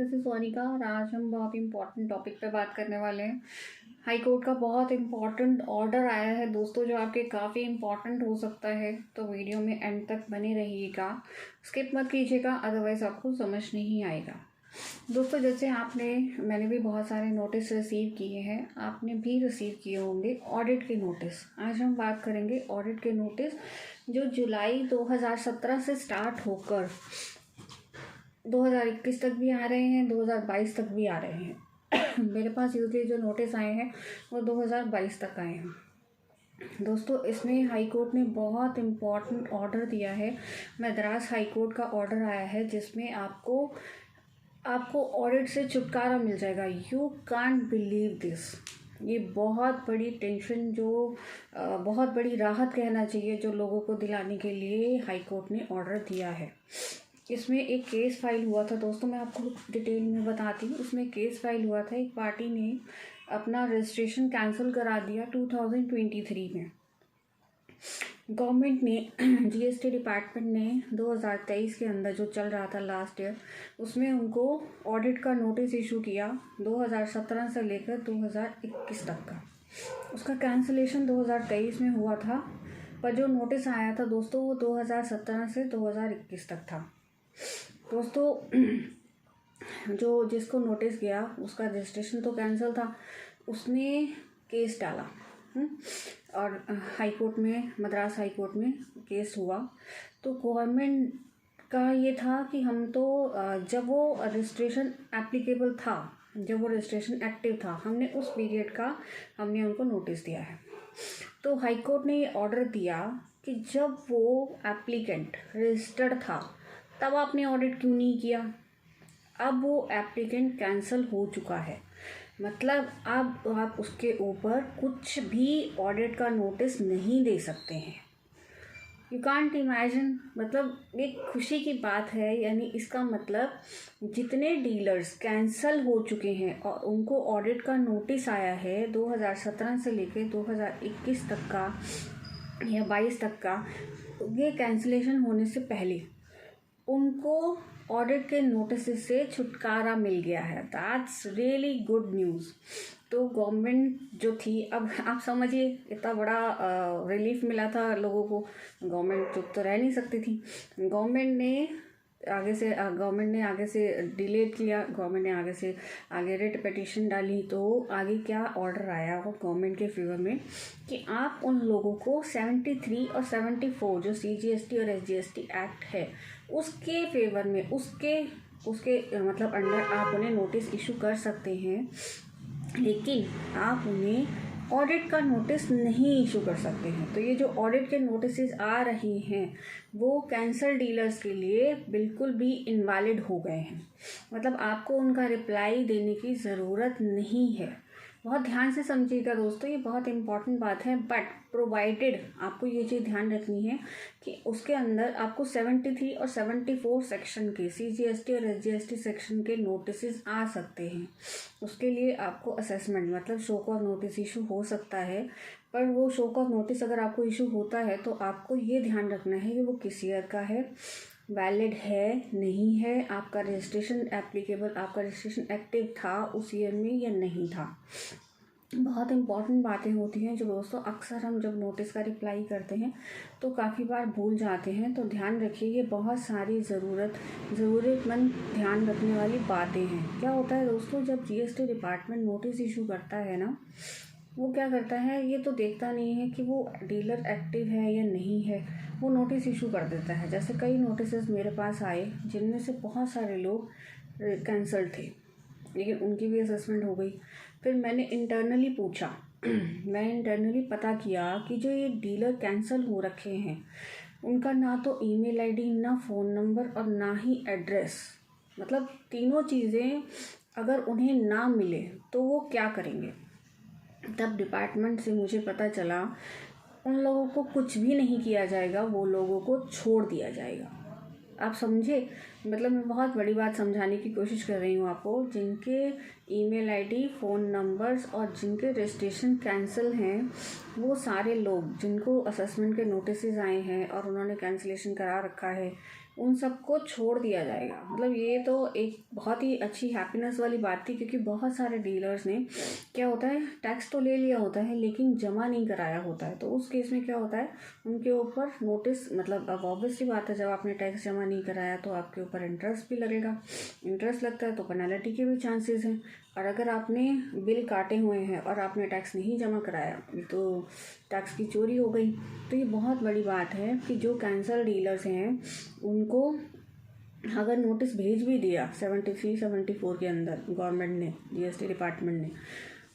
This is Sonika और आज हम बहुत इम्पोर्टेंट टॉपिक पे बात करने वाले हैं। हाई कोर्ट का बहुत इम्पोर्टेंट ऑर्डर आया है दोस्तों, जो आपके काफ़ी इम्पोर्टेंट हो सकता है, तो वीडियो में एंड तक बने रहिएगा, स्किप मत कीजिएगा, अदरवाइज़ आपको समझ नहीं आएगा। दोस्तों, जैसे मैंने भी बहुत सारे नोटिस रिसीव किए हैं, आपने भी रिसीव किए होंगे ऑडिट के नोटिस। आज हम बात करेंगे ऑडिट के नोटिस जो जुलाई 2017 से स्टार्ट होकर 2021 तक भी आ रहे हैं, 2022 तक भी आ रहे हैं। मेरे पास यूजली जो नोटिस आए हैं वो 2022 तक आए हैं। दोस्तों, इसमें हाई कोर्ट ने बहुत इम्पॉर्टेंट ऑर्डर दिया है। मद्रास हाई कोर्ट का ऑर्डर आया है जिसमें आपको ऑडिट से छुटकारा मिल जाएगा। You can't believe this. ये बहुत बड़ी टेंशन, बहुत बड़ी राहत कहना चाहिए, जो लोगों को दिलाने के लिए हाई कोर्ट ने ऑर्डर दिया है। इसमें एक केस फाइल हुआ था दोस्तों, मैं आपको डिटेल में बताती हूँ। उसमें केस फाइल हुआ था, एक पार्टी ने अपना रजिस्ट्रेशन कैंसिल करा दिया 2023 में। गवर्नमेंट ने जीएसटी डिपार्टमेंट ने 2023 के अंदर जो चल रहा था लास्ट ईयर, उसमें उनको ऑडिट का नोटिस इशू किया 2017 से लेकर 2021 तक का। उसका कैंसिलेशन 2023 में हुआ था, पर जो नोटिस आया था दोस्तों वो 2017 से 2021 तक था। दोस्तों, जिसको नोटिस गया उसका रजिस्ट्रेशन तो कैंसिल था, उसने केस डाला और हाई कोर्ट में, मद्रास हाई कोर्ट में केस हुआ। तो गवर्नमेंट का ये था कि हम तो जब वो रजिस्ट्रेशन एप्लीकेबल था, जब वो रजिस्ट्रेशन एक्टिव था, हमने उस पीरियड का हमने उनको नोटिस दिया है। तो हाई कोर्ट ने ये ऑर्डर दिया कि जब वो एप्लीकेंट रजिस्टर्ड था तब आपने ऑडिट क्यों नहीं किया। अब वो एप्लीकेंट कैंसिल हो चुका है, मतलब अब आप उसके ऊपर कुछ भी ऑडिट का नोटिस नहीं दे सकते हैं। यू कांट इमेजिन, मतलब एक खुशी की बात है। यानी इसका मतलब जितने डीलर्स कैंसिल हो चुके हैं और उनको ऑडिट का नोटिस आया है 2017 से लेकर 2021 तक का या 22 तक का, ये कैंसिलेशन होने से पहले उनको ऑडिट के नोटिस से छुटकारा मिल गया है। That's really good news. तो गवर्नमेंट जो थी, अब आप समझिए, इतना बड़ा रिलीफ मिला था लोगों को। गवर्नमेंट चुप तो रह नहीं सकती थी। गवर्नमेंट ने आगे से डिले किया, गवर्नमेंट ने आगे रिट पिटीशन डाली। तो आगे क्या ऑर्डर आया वो गवर्नमेंट के फेवर में कि आप उन लोगों को 73 और 74 जो CGST और SGST एक्ट है उसके फेवर में, उसके मतलब अंडर आप उन्हें नोटिस इशू कर सकते हैं, लेकिन आप उन्हें ऑडिट का नोटिस नहीं इशू कर सकते हैं। तो ये जो ऑडिट के नोटिस आ रही हैं वो कैंसल डीलर्स के लिए बिल्कुल भी इनवैलिड हो गए हैं। मतलब आपको उनका रिप्लाई देने की ज़रूरत नहीं है। बहुत ध्यान से समझिएगा दोस्तों, ये बहुत इंपॉर्टेंट बात है। बट प्रोवाइडेड, आपको ये चीज़ ध्यान रखनी है कि उसके अंदर आपको 73 और 74 सेक्शन के CGST और SGST सेक्शन के नोटिस आ सकते हैं। उसके लिए आपको असेसमेंट, मतलब शो कॉज नोटिस इशू हो सकता है। पर वो शो कॉज नोटिस अगर आपको इशू होता है तो आपको ये ध्यान रखना है कि वो किस ईयर का है, वैलिड है नहीं है, आपका रजिस्ट्रेशन एप्लीकेबल, आपका रजिस्ट्रेशन एक्टिव था उस ईयर में या नहीं था। बहुत इंपॉर्टेंट बातें होती हैं जो दोस्तों अक्सर हम जब नोटिस का रिप्लाई करते हैं तो काफ़ी बार भूल जाते हैं। तो ध्यान रखिए, ये बहुत सारी ज़रूरतमंद ध्यान रखने वाली बातें हैं। क्या होता है दोस्तों, जब GST डिपार्टमेंट नोटिस इशू करता है ना, वो क्या करता है, ये तो देखता नहीं है कि वो डीलर एक्टिव है या नहीं है, वो नोटिस इशू कर देता है। जैसे कई नोटिस मेरे पास आए जिनमें से बहुत सारे लोग कैंसल थे, लेकिन उनकी भी असेसमेंट हो गई। फिर मैंने इंटरनली पूछा मैंने इंटरनली पता किया कि जो ये डीलर कैंसिल हो रखे हैं उनका ना तो ईमेल आईडी, ना फ़ोन नंबर और ना ही एड्रेस, मतलब तीनों चीज़ें अगर उन्हें ना मिले तो वो क्या करेंगे। तब डिपार्टमेंट से मुझे पता चला उन लोगों को कुछ भी नहीं किया जाएगा, वो लोगों को छोड़ दिया जाएगा। आप समझे, मतलब मैं बहुत बड़ी बात समझाने की कोशिश कर रही हूँ आपको। जिनके ईमेल आईडी, फ़ोन नंबर्स और जिनके रजिस्ट्रेशन कैंसिल हैं, वो सारे लोग जिनको असेसमेंट के नोटिस आए हैं और उन्होंने कैंसिलेशन करा रखा है, उन सबको छोड़ दिया जाएगा। मतलब ये तो एक बहुत ही अच्छी हैप्पीनेस वाली बात थी, क्योंकि बहुत सारे डीलर्स ने क्या होता है, टैक्स तो ले लिया होता है लेकिन जमा नहीं कराया होता है। तो उस केस में क्या होता है, उनके ऊपर नोटिस, मतलब अब ऑब्वियस सी बात है, जब आपने टैक्स जमा नहीं कराया तो आपके ऊपर इंटरेस्ट भी लगेगा। इंटरेस्ट लगता है तो पेनल्टी के भी चांसेस हैं। और अगर आपने बिल काटे हुए हैं और आपने टैक्स नहीं जमा कराया तो टैक्स की चोरी हो गई। तो ये बहुत बड़ी बात है कि जो कैंसल डीलर्स हैं उनको अगर नोटिस भेज भी दिया 73 74 के अंदर गवर्नमेंट ने, जीएसटी डिपार्टमेंट ने,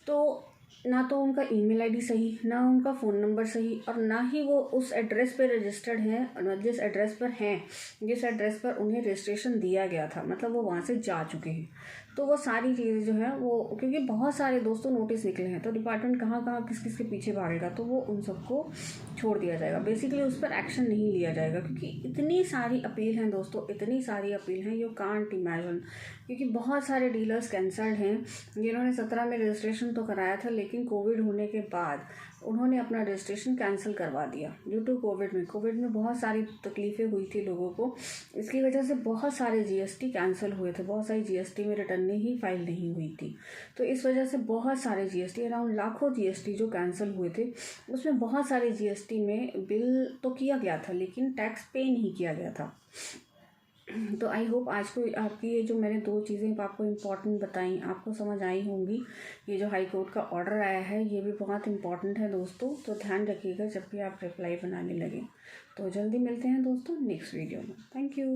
तो ना तो उनका ईमेल आईडी सही, ना उनका फ़ोन नंबर सही, और ना ही वो उस एड्रेस पे रजिस्टर्ड हैं, जिस एड्रेस पर हैं, जिस एड्रेस पर उन्हें रजिस्ट्रेशन दिया गया था, मतलब वो वहाँ से जा चुके हैं। तो वो सारी चीज़ें जो है वो, क्योंकि बहुत सारे दोस्तों नोटिस निकले हैं, तो डिपार्टमेंट कहाँ कहाँ किस किस के पीछे भागेगा, तो वो उन सबको छोड़ दिया जाएगा। बेसिकली उस पर एक्शन नहीं लिया जाएगा, क्योंकि इतनी सारी अपील हैं दोस्तों, इतनी सारी अपील हैं, यू कांट इमेजिन। क्योंकि बहुत सारे डीलर्स कैंसल्ड हैं जिन्होंने 17 में रजिस्ट्रेशन तो कराया था, लेकिन कोविड होने के बाद उन्होंने अपना रजिस्ट्रेशन कैंसिल करवा दिया ड्यू टू कोविड में बहुत सारी तकलीफ़ें हुई थी लोगों को। इसकी वजह से बहुत सारे जीएसटी कैंसिल हुए थे, बहुत सारी जीएसटी में रिटर्न ही फाइल नहीं हुई थी। तो इस वजह से बहुत सारे जीएसटी, अराउंड लाखों जीएसटी जो कैंसिल हुए थे, उसमें बहुत सारे जीएसटी में बिल तो किया गया था लेकिन टैक्स पे नहीं किया गया था। तो आई होप आज को आपकी ये जो मैंने 2 चीज़ें आपको इम्पॉर्टेंट बताई आपको समझ आई होंगी। ये जो हाई कोर्ट का ऑर्डर आया है ये भी बहुत इम्पॉर्टेंट है दोस्तों, तो ध्यान रखिएगा जब भी आप रिप्लाई बनाने लगें। तो जल्दी मिलते हैं दोस्तों नेक्स्ट वीडियो में। Thank you.